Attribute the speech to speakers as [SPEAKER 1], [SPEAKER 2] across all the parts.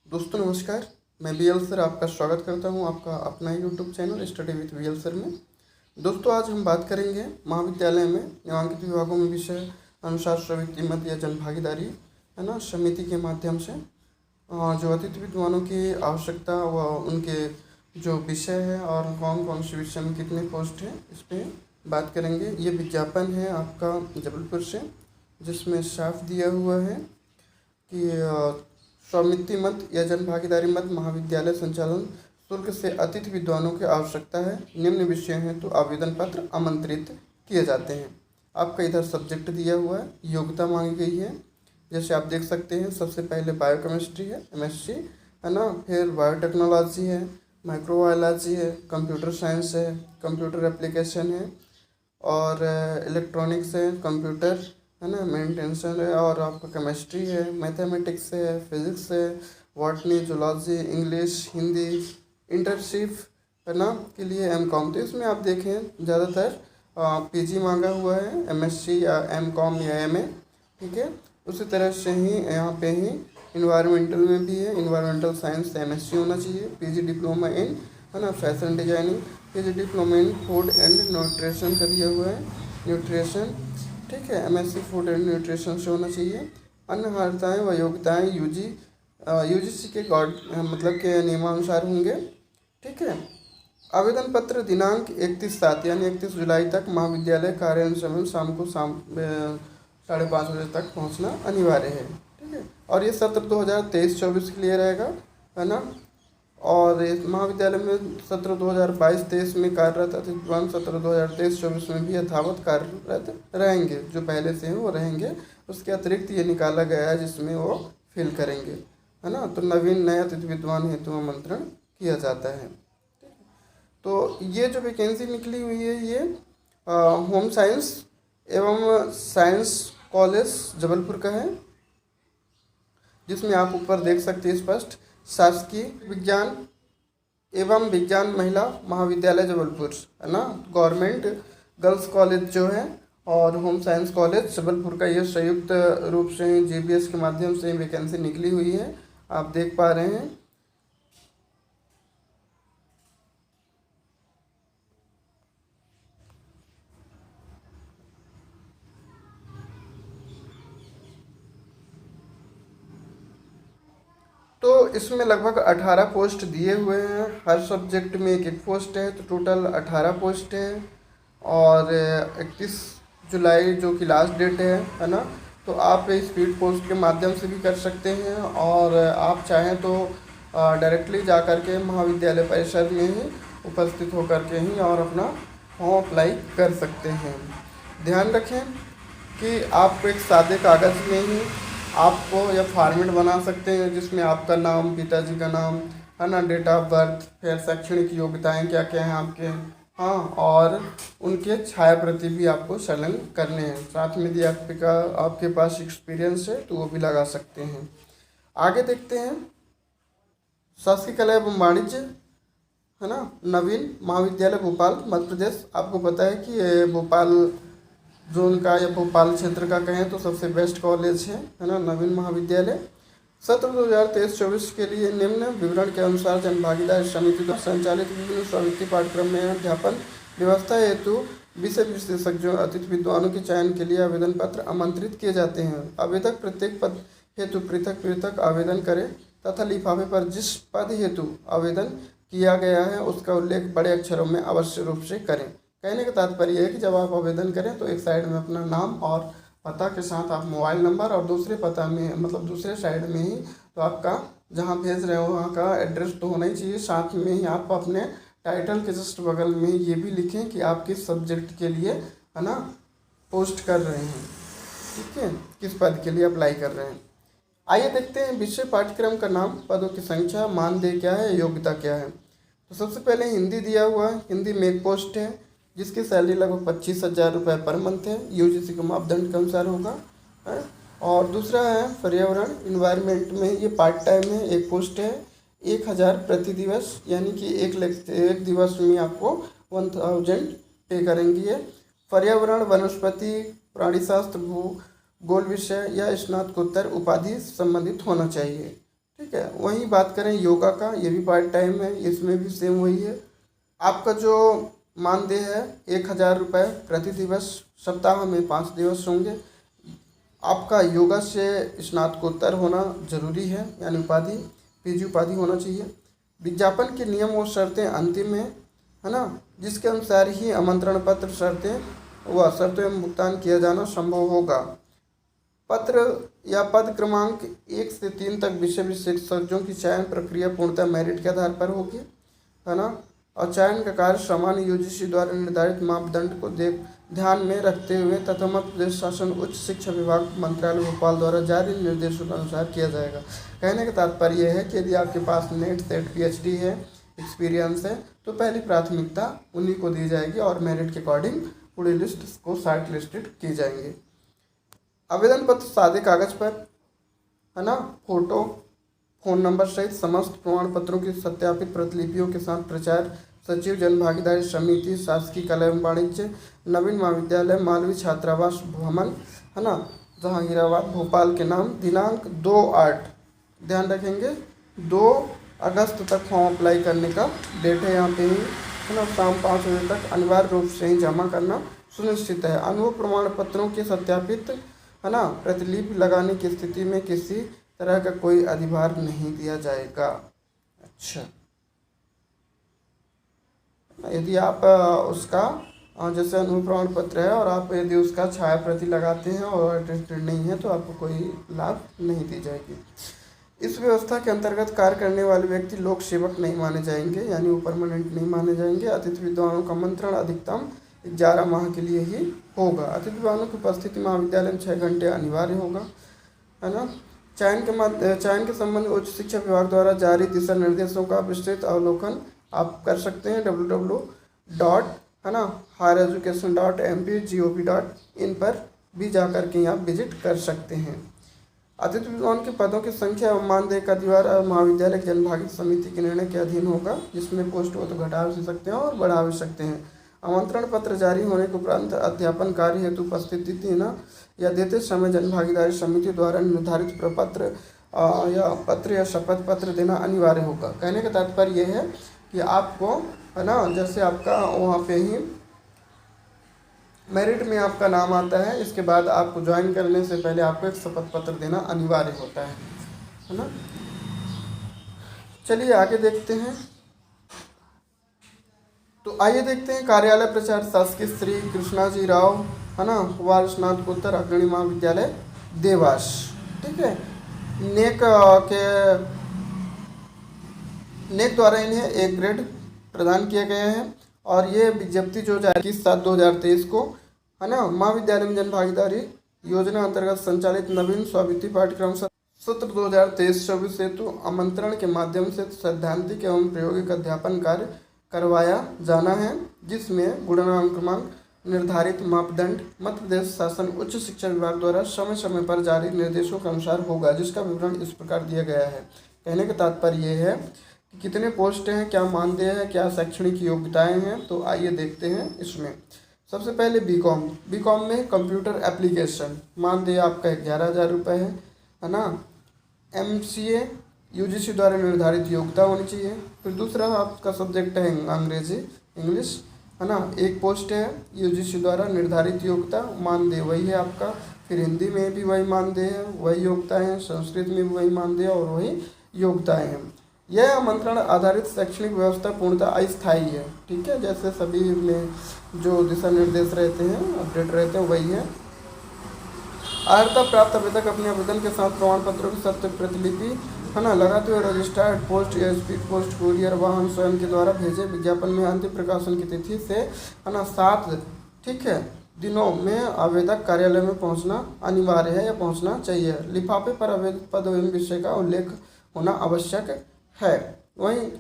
[SPEAKER 1] दोस्तों नमस्कार। मैं बीएल सर आपका स्वागत करता हूं आपका अपना YouTube channel study with BL sir में। दोस्तों आज हम बात करेंगे महाविद्यालय में नामांकित विभागों में विषय अनुसार स्वीकृति मत या जनभागीदारी है ना समिति के माध्यम से जो अतिथि विद्वानों की आवश्यकता व उनके जो विषय है और कौन कौन से विषय में कितने पोस्ट हैं इस पर बात करेंगे। ये विज्ञापन है आपका जबलपुर से, जिसमें साफ दिया हुआ है कि स्वामित्व मत या जनभागीदारी मत महाविद्यालय संचालन शुल्क से अतिथि विद्वानों की आवश्यकता है। निम्न विषय हैं तो आवेदन पत्र आमंत्रित किए जाते हैं। आपका इधर सब्जेक्ट दिया हुआ है, योग्यता मांगी गई है। जैसे आप देख सकते हैं सबसे पहले बायोकेमिस्ट्री है एमएससी है ना, फिर बायोटेक्नोलॉजी है, माइक्रोबायोलॉजी है, कंप्यूटर साइंस है, कंप्यूटर एप्लीकेशन है और इलेक्ट्रॉनिक्स है, कंप्यूटर है ना, मेंटेनेंस है और आपका केमिस्ट्री है, मैथमेटिक्स है, फिजिक्स है, botany, zoology, English, Hindi, internship है ना के लिए एमकॉम। तो इसमें आप देखें ज़्यादातर पीजी मांगा हुआ है, एमएससी या एमकॉम या एमए, ठीक है। उसी तरह से ही यहाँ पे ही इन्वायरमेंटल में भी है, इन्वायरमेंटल साइंस एमएससी होना चाहिए, पीजी डिप्लोमा इन है ना fashion designing, PG diploma in food and nutrition का दिया हुआ है, न्यूट्रिशन, ठीक है। एमएससी फूड एंड न्यूट्रिशन से होना चाहिए। अन्य अर्हताएँ व योग्यताएँ यूजीसी के मतलब के नियमानुसार होंगे, ठीक है। आवेदन पत्र दिनांक 31/7 यानी 31 जुलाई तक महाविद्यालय कार्यालय समय शाम को 5:30 बजे तक पहुंचना अनिवार्य है, ठीक है। और ये सत्र 2023-24 के लिए रहेगा, है ना। और इस महाविद्यालय में सत्र 2022-23 में कार्यरत अतिथि विद्वान सत्र 2023-24 में भी यथावत कार्यरत रहेंगे, जो पहले से हैं वो रहेंगे। उसके अतिरिक्त ये निकाला गया है जिसमें वो फिल करेंगे, है ना। तो नवीन नए अतिथि विद्वान हेतु आमंत्रण किया जाता है। तो ये जो वैकेंसी निकली हुई है ये होम साइंस एवं साइंस कॉलेज जबलपुर का है, जिसमें आप ऊपर देख सकते हैं स्पष्ट शासकीय विज्ञान एवं विज्ञान महिला महाविद्यालय जबलपुर, है ना, गवर्नमेंट गर्ल्स कॉलेज जो है और होम साइंस कॉलेज जबलपुर का ये संयुक्त रूप से जीबीएस के माध्यम से वैकेंसी निकली हुई है, आप देख पा रहे हैं। तो इसमें लगभग 18 पोस्ट दिए हुए हैं, हर सब्जेक्ट में एक एक पोस्ट है, तो टोटल 18 पोस्ट है। और 31 जुलाई जो कि लास्ट डेट है ना। तो आप स्पीड पोस्ट के माध्यम से भी कर सकते हैं और आप चाहें तो डायरेक्टली जा कर के महाविद्यालय परिषद में ही उपस्थित होकर के ही और अपना फॉर्म अप्लाई कर सकते हैं। ध्यान रखें कि आप एक सादे कागज़ में ही आपको या फॉर्मेट बना सकते हैं जिसमें आपका नाम, पिताजी का नाम, है ना, डेट ऑफ बर्थ, फिर शैक्षणिक योग्यताएं क्या क्या हैं आपके, हाँ, और उनके छाया प्रति भी आपको संलग्न करने हैं। साथ में यदि आपके पास एक्सपीरियंस है तो वो भी लगा सकते हैं। आगे देखते हैं शासकीय कला एवं वाणिज्य, है ना, नवीन महाविद्यालय भोपाल मध्य प्रदेश। आपको पता है कि भोपाल जोन का या भोपाल क्षेत्र का कहें तो सबसे बेस्ट कॉलेज है ना, नवीन महाविद्यालय। सत्र 2023-24 के लिए निम्न विवरण के अनुसार जनभागीदारी समिति द्वारा संचालित विभिन्न स्वामित्व पाठ्यक्रम में अध्यापन व्यवस्था हेतु विषय विशेषज्ञों अतिथि विद्वानों के चयन के लिए आवेदन पत्र आमंत्रित किए जाते हैं। आवेदक प्रत्येक पद हेतु पृथक पृथक आवेदन करें तथा लिफाफे पर जिस पद हेतु आवेदन किया गया है उसका उल्लेख बड़े अक्षरों में अवश्य रूप से करें। कहने का तात्पर्य है कि जब आप आवेदन करें तो एक साइड में अपना नाम और पता के साथ आप मोबाइल नंबर और दूसरे पता में मतलब दूसरे साइड में ही तो आपका जहां भेज रहे हो वहाँ का एड्रेस तो होना ही चाहिए। साथ में ही आप अपने टाइटल के जस्ट बगल में ये भी लिखें कि आप किस सब्जेक्ट के लिए, है ना, पोस्ट कर रहे हैं, ठीक है, किस पद के लिए अप्लाई कर रहे हैं। आइए देखते हैं विषय पाठ्यक्रम का नाम, पदों की संख्या, मानदेय क्या है, योग्यता क्या है। तो सबसे पहले हिंदी दिया हुआ है, हिंदी में एक पोस्ट है जिसकी सैलरी लगभग 25,000 रुपये पर मंथ है, यूजीसी के मापदंड के अनुसार होगा, है। और दूसरा है पर्यावरण इन्वायरमेंट में, ये पार्ट टाइम है, एक पोस्ट है, 1,000 प्रति दिवस, यानी कि एक दिवस में आपको 1,000 पे करेंगे। पर्यावरण, वनस्पति, प्राणीशास्त्र, भूगोल विषय या स्नातकोत्तर उपाधि संबंधित होना चाहिए, ठीक है। वहीं बात करें योगा का, ये भी पार्ट टाइम है, इसमें भी सेम वही है। आपका जो मानदेय है 1,000 रुपये प्रति दिवस, सप्ताह में 5 दिवस होंगे। आपका योगा से स्नातकोत्तर होना जरूरी है, यानी उपाधि, पीजी उपाधि होना चाहिए। विज्ञापन के नियम और शर्तें अंतिम है ना, जिसके अनुसार ही आमंत्रण पत्र शर्तों एवं भुगतान किया जाना संभव होगा। पत्र या पद क्रमांक 1 से 3 तक विषय विशेषज्ञों की चयन प्रक्रिया पूर्णतः मेरिट के आधार पर होगी, है ना। और चयन का कार्य सामान्य यूजीसी द्वारा निर्धारित मापदंड को ध्यान में रखते हुए तथा मध्य प्रदेश शासन उच्च शिक्षा विभाग मंत्रालय भोपाल द्वारा जारी निर्देशों के अनुसार किया जाएगा। कहने का तात्पर्य यह है कि यदि आपके पास नेट सेट पीएचडी है, एक्सपीरियंस है, तो पहली प्राथमिकता उन्हीं को दी जाएगी और मेरिट के अकॉर्डिंग पूरी लिस्ट को शॉर्ट लिस्टेड की जाएंगे। आवेदन पत्र सादे कागज पर, है ना, फोटो, फोन नंबर सहित समस्त प्रमाण पत्रों की सत्यापित प्रतिलिपियों के साथ प्रचार सचिव जनभागीदारी समिति शासकीय कला एवं वाणिज्य नवीन महाविद्यालय मालवी छात्रावास भवन, है ना, जहांगीराबाद भोपाल के नाम, दिनांक 2/8, ध्यान रखेंगे 2 अगस्त तक फॉर्म अप्लाई करने का डेट है यहाँ पे ही, है ना। शाम 5 बजे तक अनिवार्य रूप से ही जमा करना सुनिश्चित है। अनुभव प्रमाण पत्रों के सत्यापित, है ना, प्रतिलिपि लगाने की स्थिति में किसी तरह का कोई अधिभार नहीं दिया जाएगा। अच्छा, यदि आप उसका जैसे अनुभव प्रमाण पत्र है और आप यदि उसका छाया प्रति लगाते हैं और अटेस्टेड नहीं है तो आपको कोई लाभ नहीं दी जाएगी। इस व्यवस्था के अंतर्गत कार्य करने वाले व्यक्ति लोक सेवक नहीं माने जाएंगे, यानी वो परमानेंट नहीं माने जाएंगे। अतिथि विद्वानों का आमंत्रण अधिकतम 11 माह के लिए ही होगा। अतिथि विद्वानों की उपस्थिति महाविद्यालय में 6 घंटे अनिवार्य होगा, है ना। चयन के संबंध में उच्च शिक्षा विभाग द्वारा जारी दिशा निर्देशों का विस्तृत अवलोकन आप कर सकते हैं www.highereducation.mp.gov.in पर भी जाकर के आप विजिट कर सकते हैं। अतिथि विद्वान के पदों की संख्या एवं मानदेय का अधिभार महाविद्यालय की जनभागीदारी समिति के निर्णय के अधीन होगा, जिसमें पोस्ट हो तो घटा भी सकते हैं और बढ़ा भी सकते हैं। आमंत्रण पत्र जारी होने के उपरांत अध्यापन कार्य हेतु उपस्थिति देना या देते समय जनभागीदारी समिति द्वारा निर्धारित प्रपत्र या शपथ पत्र देना अनिवार्य होगा। कहने का तात्पर्य यह है कि आपको, है ना, जैसे आपका वहाँ पे ही मेरिट में आपका नाम आता है, इसके बाद आपको ज्वाइन करने से पहले आपको एक शपथ पत्र देना अनिवार्य होता है ना। चलिए आगे देखते हैं। तो आइए देखते हैं कार्यालय प्रचार शासकीय श्री कृष्णाजी राव, है ना, वार्ड स्नातकोत्तर अग्रणी महाविद्यालय देवास, ठीक है। नेक द्वारा इन्हें एक ग्रेड प्रदान किए गए हैं और ये विज्ञप्ति जो जारी 7/2023 को, है ना, महाविद्यालय में जनभागीदारी योजना अंतर्गत संचालित नवीन स्वीकृति पाठ्यक्रम सत्र 2023-24 हेतु आमंत्रण के माध्यम से सैद्धांतिक एवं प्रायोगिक अध्यापन कार्य करवाया जाना है, जिसमें गुणनाम क्रमांक निर्धारित मापदंड मध्य प्रदेश शासन उच्च शिक्षा विभाग द्वारा समय समय पर जारी निर्देशों के अनुसार होगा, जिसका विवरण इस प्रकार दिया गया है। कहने का तात्पर्य यह है कि कितने पोस्ट हैं, क्या मानदेय है, क्या शैक्षणिक योग्यताएं हैं। तो आइए देखते हैं इसमें। सबसे पहले बीकॉम में कंप्यूटर एप्लीकेशन, मानदेय आपका 11,000 रुपये है ना। MCA UGC द्वारा निर्धारित योग्यता होनी चाहिए। फिर दूसरा आपका सब्जेक्ट है अंग्रेजी, इंग्लिश, है ना, एक पोस्ट है UGC द्वारा निर्धारित योग्यता, मानदेय वही है आपका। फिर हिंदी में भी वही मानदेय है, वही योग्यताएं हैं, संस्कृत में भी वही मानदेय और वही योग्यताएं हैं। यह आमंत्रण आधारित शैक्षणिक व्यवस्था पूर्णतः अस्थायी है, ठीक है। जैसे सभी में जो दिशा निर्देश रहते हैं, अपडेट रहते हैं, वही है। अर्हता प्राप्त आवेदक अपने आवेदन के साथ प्रमाण पत्रों की सत्य प्रतिलिपि, है ना, लगाते हुए रजिस्टर्ड पोस्ट या स्पीड पोस्ट कुरियर वाहन स्वयं के द्वारा भेजे। विज्ञापन में अंतिम प्रकाशन की तिथि से, है ना, 7, ठीक है, दिनों में आवेदक कार्यालय में पहुंचना अनिवार्य है या पहुंचना चाहिए। लिफाफे पर आवेदित पद एवं विषय का उल्लेख होना आवश्यक है। वहीं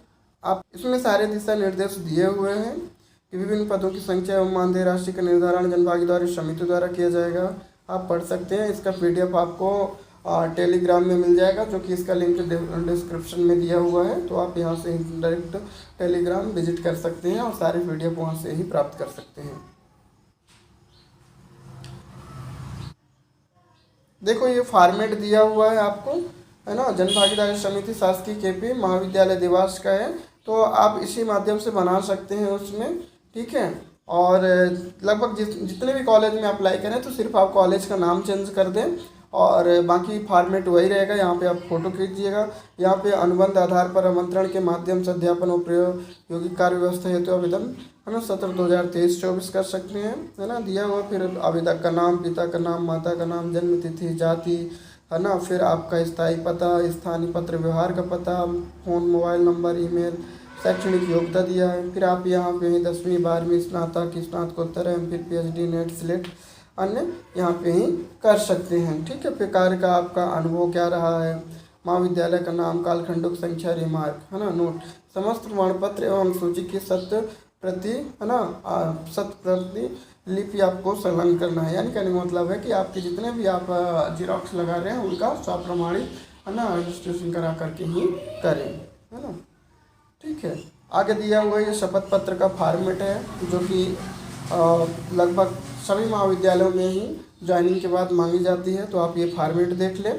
[SPEAKER 1] आप इसमें सारे दिशा निर्देश दिए हुए हैं कि विभिन्न पदों की संख्या एवं मानदेय राशि का निर्धारण जनभागीदारी समिति द्वारा किया जाएगा। आप पढ़ सकते हैं। इसका PDF आपको टेलीग्राम में मिल जाएगा, जो कि इसका लिंक डिस्क्रिप्शन में दिया हुआ है। तो आप यहाँ से डायरेक्ट टेलीग्राम विजिट कर सकते हैं और सारे PDF वहाँ से ही प्राप्त कर सकते हैं। देखो ये फॉर्मेट दिया हुआ है आपको, है ना, जन भागीदारी समिति शासकीय केपी महाविद्यालय देवास का है, तो आप इसी माध्यम से बना सकते हैं उसमें, ठीक है। और लगभग जितने भी कॉलेज में अप्लाई करें तो सिर्फ आप कॉलेज का नाम चेंज कर दें और बाकी फॉर्मेट वही रहेगा। यहाँ पे आप फोटो खींचिएगा। यहाँ पे अनुबंध आधार पर आमंत्रण के माध्यम से अध्यापन और प्रयोगिक कार्य व्यवस्था हेतु आवेदन, है ना, 17/2023-24 कर सकते हैं, है ना, दिया हुआ। फिर आवेदक का नाम, पिता का नाम, माता का नाम, जन्म तिथि, जाति, है ना, फिर आपका स्थायी पता, स्थानीय पत्र व्यवहार का पता, फ़ोन, मोबाइल नंबर, ईमेल, शैक्षणिक योग्यता दिया है। फिर आप यहाँ पे ही 10वीं 12वीं स्नातक, स्नातकोत्तर, फिर PhD, नेट, स्लेट अन्य यहाँ पे ही कर सकते हैं, ठीक है। फिर कार्य का आपका अनुभव क्या रहा है, महाविद्यालय का नाम, कालखंडों की संख्या, रिमार्क, है ना, नोट, समस्त प्रमाण पत्र एवं सूची की 100 प्रति, है ना, 100 प्रति लिपि आपको संलग्न करना है। यानी कहने का मतलब है कि आपके जितने भी आप जिरॉक्स लगा रहे हैं उनका स्वप्रमाणित, है ना, रजिस्ट्रेशन करा करके ही करें, है ना, ठीक है। आगे दिया हुआ ये शपथ पत्र का फॉर्मेट है जो कि लगभग सभी महाविद्यालयों में ही ज्वाइनिंग के बाद मांगी जाती है। तो आप ये फॉर्मेट देख लें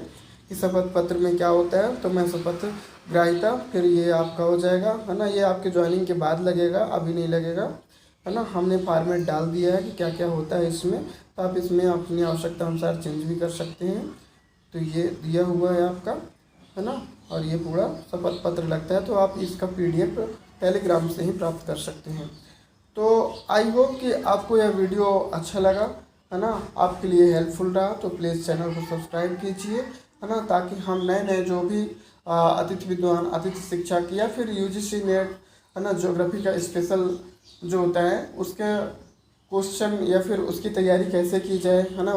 [SPEAKER 1] कि शपथ पत्र में क्या होता है। तो मैं शपथ ग्राह्यता, फिर ये आपका हो जाएगा, है ना, ये आपके ज्वाइनिंग के बाद लगेगा, अभी नहीं लगेगा, है ना। हमने फॉर्मेट डाल दिया है कि क्या क्या होता है इसमें, तो आप इसमें अपनी आवश्यकता अनुसार चेंज भी कर सकते हैं। तो ये दिया हुआ है आपका, है ना, और ये पूरा शपथ पत्र लगता है। तो आप इसका PDF टेलीग्राम से ही प्राप्त कर सकते हैं। तो आई होप कि आपको यह वीडियो अच्छा लगा, है ना, आपके लिए हेल्पफुल रहा। तो प्लीज़ चैनल को सब्सक्राइब कीजिए, है ना, ताकि हम नए नए जो भी अतिथि विद्वान, अतिथि शिक्षक या फिर UGC नेट, है ना, ज्योग्राफी का स्पेशल जो होता है उसके क्वेश्चन या फिर उसकी तैयारी कैसे की जाए, है ना,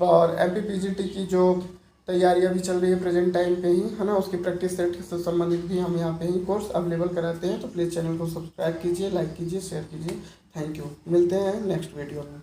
[SPEAKER 1] और MPPGT की जो तैयारियां भी चल रही है प्रेजेंट टाइम पे ही, है ना, उसकी प्रैक्टिस सेट से संबंधित भी हम यहाँ पे ही कोर्स अवेलेबल कराते हैं। तो प्लीज़ चैनल को सब्सक्राइब कीजिए, लाइक कीजिए, शेयर कीजिए। Thank you. मिलते हैं नेक्स्ट वीडियो में।